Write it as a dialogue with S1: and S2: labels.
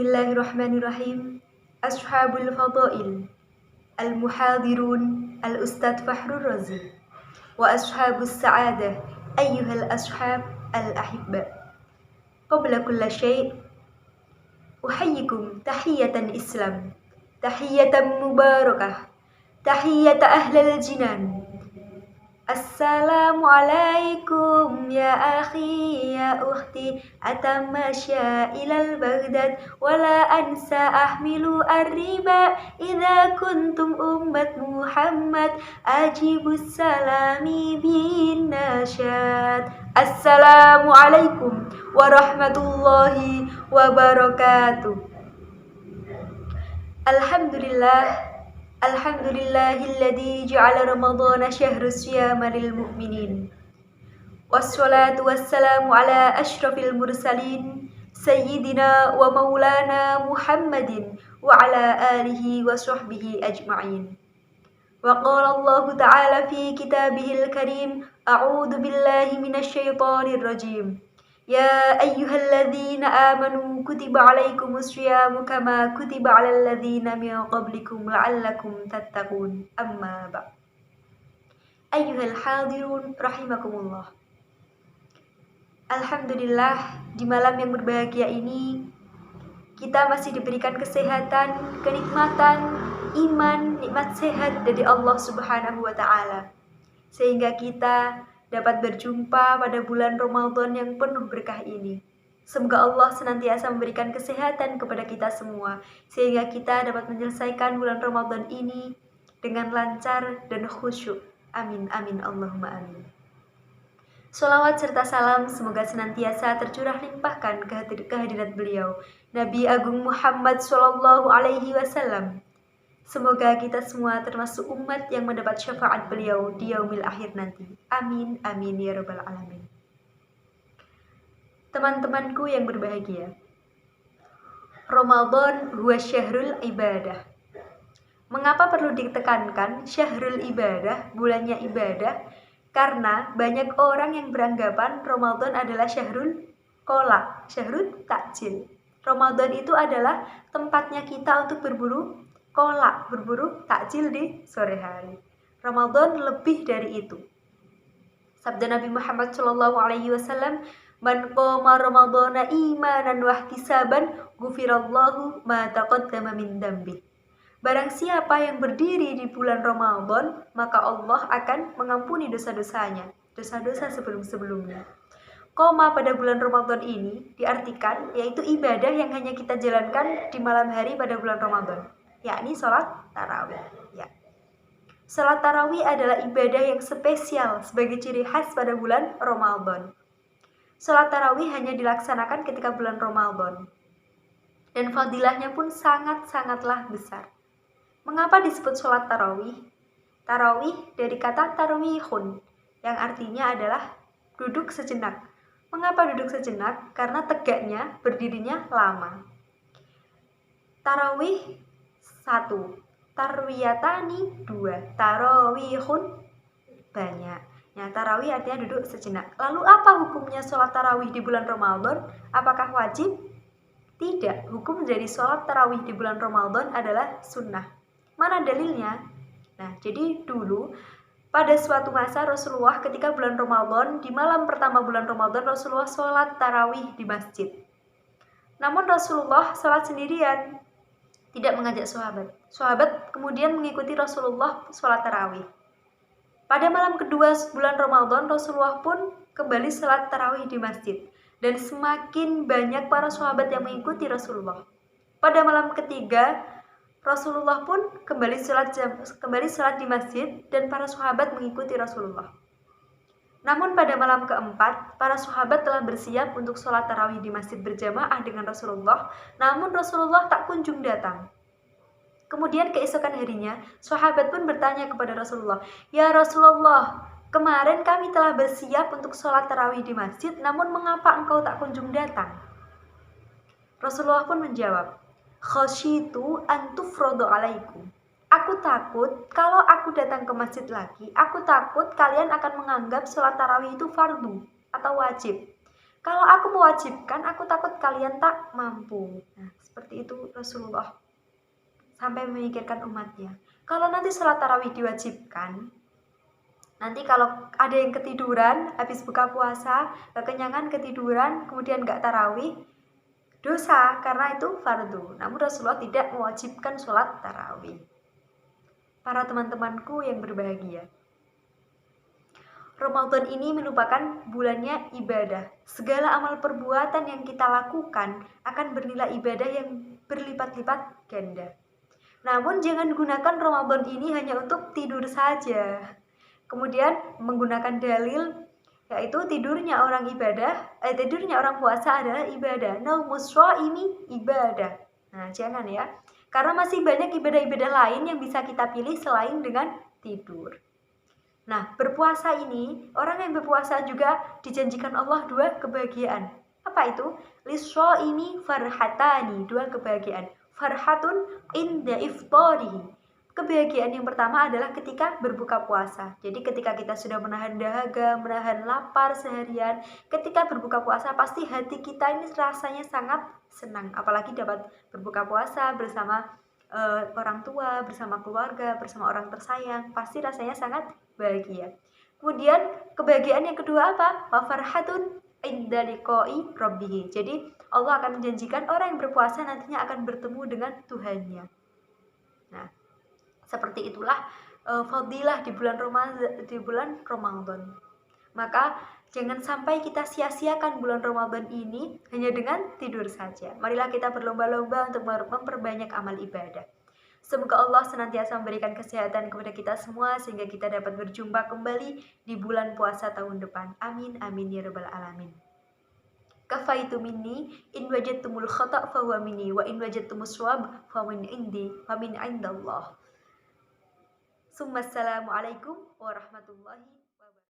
S1: Bismillahirrahmanirrahim. Ashabul Fadail, Al-Muhadirun, Al-Ustadz Fahrur Razi, wa ashabus sa'adah, ayyuhal ashab al-ahibba. Qabla kulla syai' uhayyikum tahiyatan Islam, tahiyatan mubarakah, tahiyata ahlal jinan. Assalamualaikum ya akhi ya ukhti atamasya ilal Baghdad wala ansa ahmilu arriba idza kuntum ummat Muhammad ajibus salami bin nasyad. Assalamualaikum warahmatullahi wabarakatuh. Alhamdulillahilladzi ja'ala Ramadhana syahra siyama lil mu'minin. Wassalatu wassalamu ala asyrafil mursalin sayyidina wa maulana Muhammadin wa ala alihi wa sahbihi ajma'in. Wa qala Allah ta'ala fi kitabihil karim, a'udzu billahi minasy syaithanir rajim. Ya ayyuhalladzina amanu kutiba alaikumus syiyamu kama kutiba alal ladzina min qablikum la'allakum tattaqun. Amma ba'd. Ayyuhal hadirun rahimakumullah. Alhamdulillah, di malam yang berbahagia ini kita masih diberikan kesehatan, kenikmatan, iman, nikmat sehat dari Allah Subhanahu wa taala. Sehingga kita dapat berjumpa pada bulan Ramadan yang penuh berkah ini. Semoga Allah senantiasa memberikan kesehatan kepada kita semua, sehingga kita dapat menyelesaikan bulan Ramadan ini dengan lancar dan khusyuk. Amin, amin, Allahumma amin. Sholawat serta salam semoga senantiasa tercurah limpahkan kehadirat beliau, Nabi Agung Muhammad Sallallahu Alaihi Wasallam. Semoga kita semua termasuk umat yang mendapat syafaat beliau di yaumil akhir nanti. Amin, amin ya rabbal alamin. Teman-temanku yang berbahagia, Ramadan huwa syahrul ibadah. Mengapa perlu ditekankan syahrul ibadah, bulannya ibadah? Karena banyak orang yang beranggapan Ramadan adalah syahrul kolak, syahrul takjil. Ramadan itu adalah tempatnya kita untuk berburu kolak, berburu takjil di sore hari. Ramadan lebih dari itu. Sabda Nabi Muhammad Shallallahu Alaihi Wasallam, "Man qoma Ramadana imanan wa ihtisaban, ghufirallahu ma taqaddama min dambi." Barang siapa yang berdiri di bulan Ramadan, maka Allah akan mengampuni dosa-dosanya, dosa-dosa sebelum-sebelumnya. Koma pada bulan Ramadan ini diartikan yaitu ibadah yang hanya kita jalankan di malam hari pada bulan Ramadan, yakni sholat tarawih. Ya. Sholat tarawih adalah ibadah yang spesial sebagai ciri khas pada bulan Ramadan. Sholat tarawih hanya dilaksanakan ketika bulan Ramadan. Dan fadilahnya pun sangat-sangatlah besar. Mengapa disebut sholat tarawih? Tarawih dari kata tarwihun, yang artinya adalah duduk sejenak. Mengapa duduk sejenak? Karena tegaknya, berdirinya lama. Tarawih 1, tarwiyatani 2, tarawihun banyak. Nah, tarawih artinya duduk sejenak. Lalu apa hukumnya sholat tarawih di bulan Ramadan? Apakah wajib? Tidak. Hukum dari sholat tarawih di bulan Ramadan adalah sunnah. Mana dalilnya? Nah, jadi dulu pada suatu masa Rasulullah ketika bulan Ramadan, di malam pertama bulan Ramadan Rasulullah sholat tarawih di masjid. Namun Rasulullah sholat sendirian, tidak mengajak sahabat. Sahabat kemudian mengikuti Rasulullah sholat tarawih. Pada malam kedua bulan Ramadan, Rasulullah pun kembali sholat tarawih di masjid. Dan semakin banyak para sahabat yang mengikuti Rasulullah. Pada malam ketiga, Rasulullah pun kembali sholat di masjid dan para sahabat mengikuti Rasulullah. Namun pada malam keempat, para sahabat telah bersiap untuk sholat tarawih di masjid berjamaah dengan Rasulullah, namun Rasulullah tak kunjung datang. Kemudian keesokan harinya, sahabat pun bertanya kepada Rasulullah, "Ya Rasulullah, kemarin kami telah bersiap untuk sholat tarawih di masjid, namun mengapa engkau tak kunjung datang?" Rasulullah pun menjawab, "Khasyitu an tufradu alaikum." Aku takut kalau aku datang ke masjid lagi, aku takut kalian akan menganggap sholat tarawih itu fardu atau wajib. Kalau aku mewajibkan, aku takut kalian tak mampu. Nah, Seperti itu Rasulullah sampai memikirkan umatnya. Kalau nanti sholat tarawih diwajibkan, nanti kalau ada yang ketiduran habis buka puasa, kekenyangan ketiduran, kemudian nggak tarawih, dosa karena itu fardu. Namun Rasulullah tidak mewajibkan sholat tarawih. Para teman-temanku yang berbahagia, Ramadan ini merupakan bulannya ibadah. Segala amal perbuatan yang kita lakukan akan bernilai ibadah yang berlipat-lipat ganda. Namun jangan gunakan Ramadan ini hanya untuk tidur saja. Kemudian menggunakan dalil yaitu tidurnya orang puasa adalah ibadah. Naumus shaimi ibadah. Nah, jangan ya. Karena masih banyak ibadah-ibadah lain yang bisa kita pilih selain dengan tidur. Nah, berpuasa ini, orang yang berpuasa juga dijanjikan Allah 2 kebahagiaan. Apa itu? Lisyaimi farhatani, 2 kebahagiaan. Farhatun inda iftarihi. Kebahagiaan yang pertama adalah ketika berbuka puasa. Jadi ketika kita sudah menahan dahaga, menahan lapar seharian, ketika berbuka puasa pasti hati kita ini rasanya sangat senang. Apalagi dapat berbuka puasa bersama orang tua, bersama keluarga, bersama orang tersayang, pasti rasanya sangat bahagia. Kemudian kebahagiaan yang kedua apa? Wa farhatun inda liqa'i rabbih. Jadi Allah akan menjanjikan orang yang berpuasa nantinya akan bertemu dengan Tuhannya. Nah, seperti itulah fadilah di bulan Ramadan. Maka jangan sampai kita sia-siakan bulan Ramadan ini hanya dengan tidur saja. Marilah kita berlomba-lomba untuk memperbanyak amal ibadah. Semoga Allah senantiasa memberikan kesehatan kepada kita semua sehingga kita dapat berjumpa kembali di bulan puasa tahun depan. Amin amin ya rabbal alamin. Kafaitu minni in wajadtumul khata' fa huwa minni wa in wajadtumus shawab fa min indi fa min indallah. Assalamualaikum warahmatullahi